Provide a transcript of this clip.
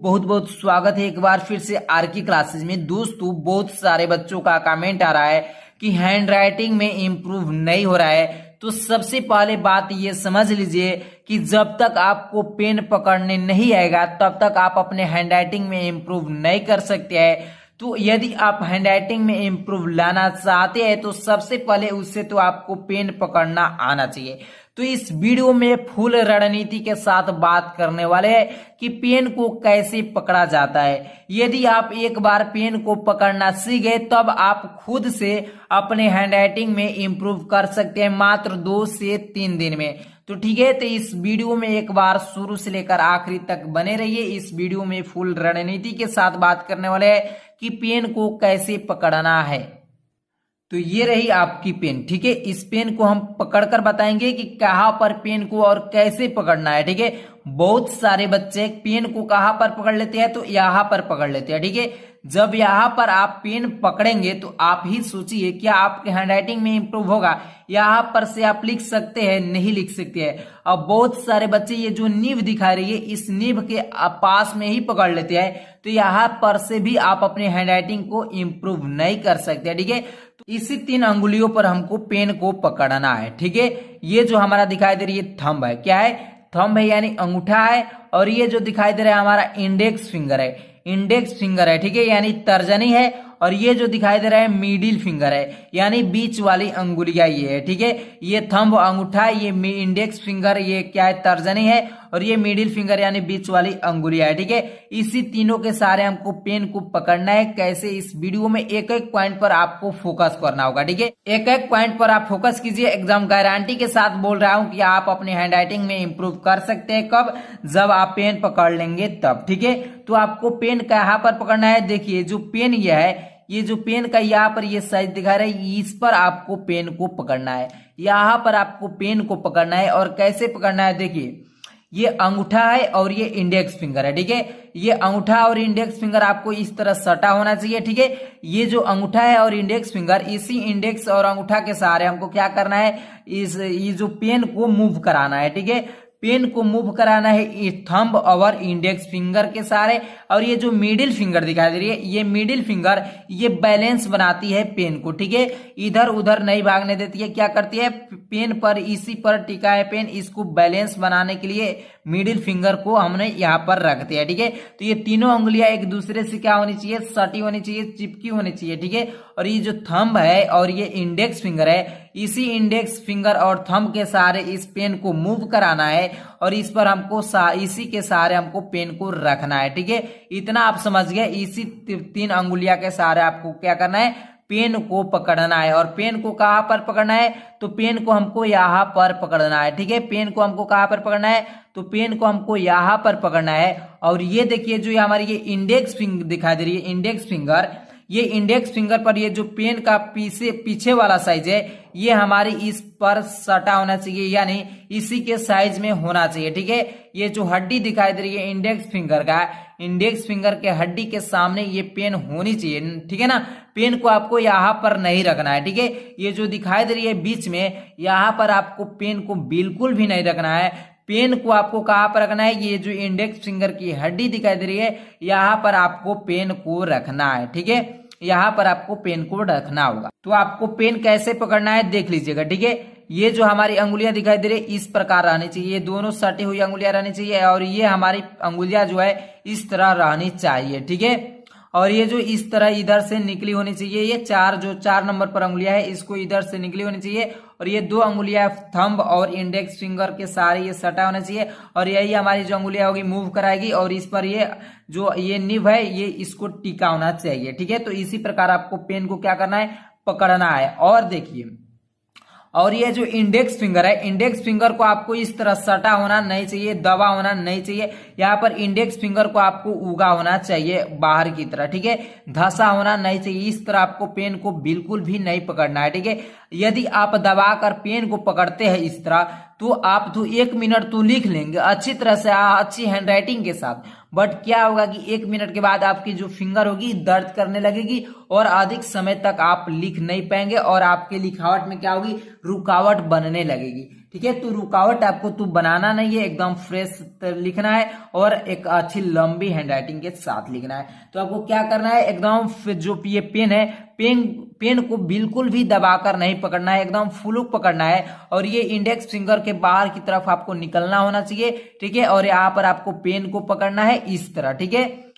बहुत बहुत स्वागत है एक बार फिर से आर की क्लासेस में। दोस्तों, बहुत सारे बच्चों का कमेंट आ रहा है कि हैंड राइटिंग में इम्प्रूव नहीं हो रहा है। तो सबसे पहले बात ये समझ लीजिए कि जब तक आपको पेन पकड़ने नहीं आएगा तब तक आप अपने हैंड राइटिंग में इम्प्रूव नहीं कर सकते हैं। तो यदि आप हैंड राइटिंग में इम्प्रूव लाना चाहते हैं तो सबसे पहले उससे तो आपको पेन पकड़ना आना चाहिए। तो इस वीडियो में फुल रणनीति के साथ बात करने वाले हैं कि पेन को कैसे पकड़ा जाता है। यदि आप एक बार पेन को पकड़ना सीख गए तब आप खुद से अपने हैंड राइटिंग में इम्प्रूव कर सकते हैं मात्र 2 से 3 दिन में। तो ठीक है, तो इस वीडियो में एक बार शुरू से लेकर आखिरी तक बने रहिए। इस वीडियो में फुल रणनीति के साथ बात करने वाले हैं कि पेन को कैसे पकड़ना है। तो ये रही आपकी पेन, ठीक है। इस पेन को हम पकड़कर बताएंगे कि कहाँ पर पेन को और कैसे पकड़ना है, ठीक है। बहुत सारे बच्चे पेन को कहाँ पर पकड़ लेते हैं, तो यहाँ पर पकड़ लेते हैं, ठीक है। जब यहाँ पर आप पेन पकड़ेंगे तो आप ही सोचिए क्या आपके हैंडराइटिंग में इंप्रूव होगा। यहाँ पर से आप लिख सकते हैं, नहीं लिख सकते हैं। अब बहुत सारे बच्चे ये जो नीब दिखा रही है इस नीब के पास में ही पकड़ लेते हैं, तो यहाँ पर से भी आप अपने हैंडराइटिंग को इम्प्रूव नहीं कर सकते, ठीक है। तो इसी 3 अंगुलियों पर हमको पेन को पकड़ना है, ठीक है। ये जो हमारा दिखाई दे रही है थंब है, क्या है, थंब है यानी अंगूठा है। और ये जो दिखाई दे रहा है हमारा इंडेक्स फिंगर है, इंडेक्स फिंगर है, ठीक है, यानी तर्जनी है। और ये जो दिखाई दे रहा है मिडिल फिंगर है, यानी बीच वाली अंगुलियां ये है, ठीक है। ये थंब अंगूठा, ये इंडेक्स फिंगर, ये क्या है, तर्जनी है। और ये मिडिल फिंगर यानी बीच वाली अंगुलियां है, ठीक है। इसी तीनों के सारे हमको पेन को पकड़ना है। कैसे, इस वीडियो में एक एक पॉइंट पर आपको फोकस करना होगा, ठीक है। एक एक पॉइंट पर आप फोकस कीजिए। एकदम गारंटी के साथ बोल रहा हूं कि आप अपने हैंड राइटिंग में इंप्रूव कर सकते हैं। कब, जब आप पेन पकड़ लेंगे तब, ठीक है। तो आपको पेन कहाँ पर पकड़ना है, देखिए जो पेन ये है, ये जो पेन का यहाँ पर ये साइज दिखा रहा है, इस पर आपको पेन को पकड़ना है। यहाँ पर आपको पेन को पकड़ना है। और कैसे पकड़ना है, देखिए ये अंगूठा है और ये इंडेक्स फिंगर है, ठीक है। ये अंगूठा और इंडेक्स फिंगर आपको इस तरह सटा होना चाहिए, ठीक है। ये जो अंगूठा है और इंडेक्स फिंगर, इसी इंडेक्स और अंगूठा के सहारे हमको क्या करना है, ये जो पेन को मूव कराना है, ठीक है। पेन को मूव कराना है थंब और इंडेक्स फिंगर के सहारे। और ये जो मिडिल फिंगर दिखाई दे रही है, ये मिडिल फिंगर ये बैलेंस बनाती है पेन को, ठीक है। इधर उधर नहीं भागने देती है, क्या करती है, पेन पर इसी पर टिका है पेन, इसको बैलेंस बनाने के लिए मिडिल फिंगर को हमने यहाँ पर रखते हैं, ठीक है। तो ये तीनों उंगलियां एक दूसरे से क्या होनी चाहिए, सटी होनी चाहिए, चिपकी होनी चाहिए, ठीक है। और ये जो थंब है और ये इंडेक्स फिंगर है, इसी इंडेक्स फिंगर और थंब के सहारे इस पेन को मूव कराना है। और इस पर हमको इसी के सहारे हमको पेन को रखना है, ठीक है। इतना आप समझ गए। इसी 3 अंगुलियां के सहारे आपको क्या करना है, पेन को पकड़ना है। और पेन को कहां पर पकड़ना है, तो पेन को हमको यहाँ पर पकड़ना है, ठीक है। पेन को हमको कहां पर पकड़ना है, तो पेन को हमको यहाँ पर पकड़ना है। और ये देखिए जो हमारी ये इंडेक्स फिंगर दिखाई दे रही है, इंडेक्स फिंगर, ये इंडेक्स फिंगर पर ये जो पेन का पीछे वाला साइज है, ये हमारी इस पर सटा होना चाहिए, यानी इसी के साइज में होना चाहिए, ठीक है। ये जो हड्डी दिखाई दे रही है इंडेक्स फिंगर का, इंडेक्स फिंगर के हड्डी के सामने ये पेन होनी चाहिए, ठीक है ना। पेन को आपको यहाँ पर नहीं रखना है, ठीक है। ये जो दिखाई दे रही है बीच में, यहाँ पर आपको पेन को बिल्कुल भी नहीं रखना है। पेन को आपको कहां पर रखना है, ये जो इंडेक्स फिंगर की हड्डी दिखाई दे रही है, यहाँ पर आपको पेन को रखना है, ठीक है। यहाँ पर आपको पेन को रखना होगा। तो आपको पेन कैसे पकड़ना है देख लीजिएगा, ठीक है। ये जो हमारी अंगुलियां दिखाई दे रही है इस प्रकार रहनी चाहिए, दोनों सटी हुई अंगुलियां रहनी चाहिए। और ये हमारी अंगुलियां जो है इस तरह रहनी चाहिए, ठीक है। और ये जो इस तरह इधर से निकली होनी चाहिए, ये 4 नंबर पर अंगुलियां है, इसको इधर से निकली होनी चाहिए। और ये 2 अंगुलियां थंब और इंडेक्स फिंगर के सारे ये सटा होना चाहिए। और यही हमारी जो अंगुलियां होगी मूव कराएगी। और इस पर ये जो ये निब है ये इसको टिका होना चाहिए, ठीक है। तो इसी प्रकार आपको पेन को क्या करना है, पकड़ना है। और देखिए, और ये जो इंडेक्स फिंगर है, इंडेक्स फिंगर को आपको इस तरह सटा होना नहीं चाहिए, दबा होना नहीं चाहिए। यहाँ पर इंडेक्स फिंगर को आपको उगा होना चाहिए बाहर की तरह, ठीक है। धसा होना नहीं चाहिए। इस तरह आपको पेन को बिल्कुल भी नहीं पकड़ना है, ठीक है। यदि आप दबाकर पेन को पकड़ते हैं इस तरह, तो आप तो 1 मिनट तो लिख लेंगे अच्छी तरह से, अच्छी हैंडराइटिंग के साथ। बट क्या होगा कि 1 मिनट के बाद आपकी जो फिंगर होगी दर्द करने लगेगी और अधिक समय तक आप लिख नहीं पाएंगे और आपके लिखावट में क्या होगी, रुकावट बनने लगेगी। ठीक है। तो रुकावट आपको तो बनाना नहीं है, एकदम फ्रेश लिखना है और एक अच्छी लंबी हैंडराइटिंग के साथ लिखना है। तो आपको क्या करना है, एकदम जो ये पेन है, पेन को बिल्कुल भी दबाकर नहीं पकड़ना है, एकदम फुलुक पकड़ना है और ये इंडेक्स फिंगर के बाहर की तरफ आपको निकलना होना चाहिए। ठीक है, और यहाँ पर आपको पेन को पकड़ना है इस तरह। ठीक है,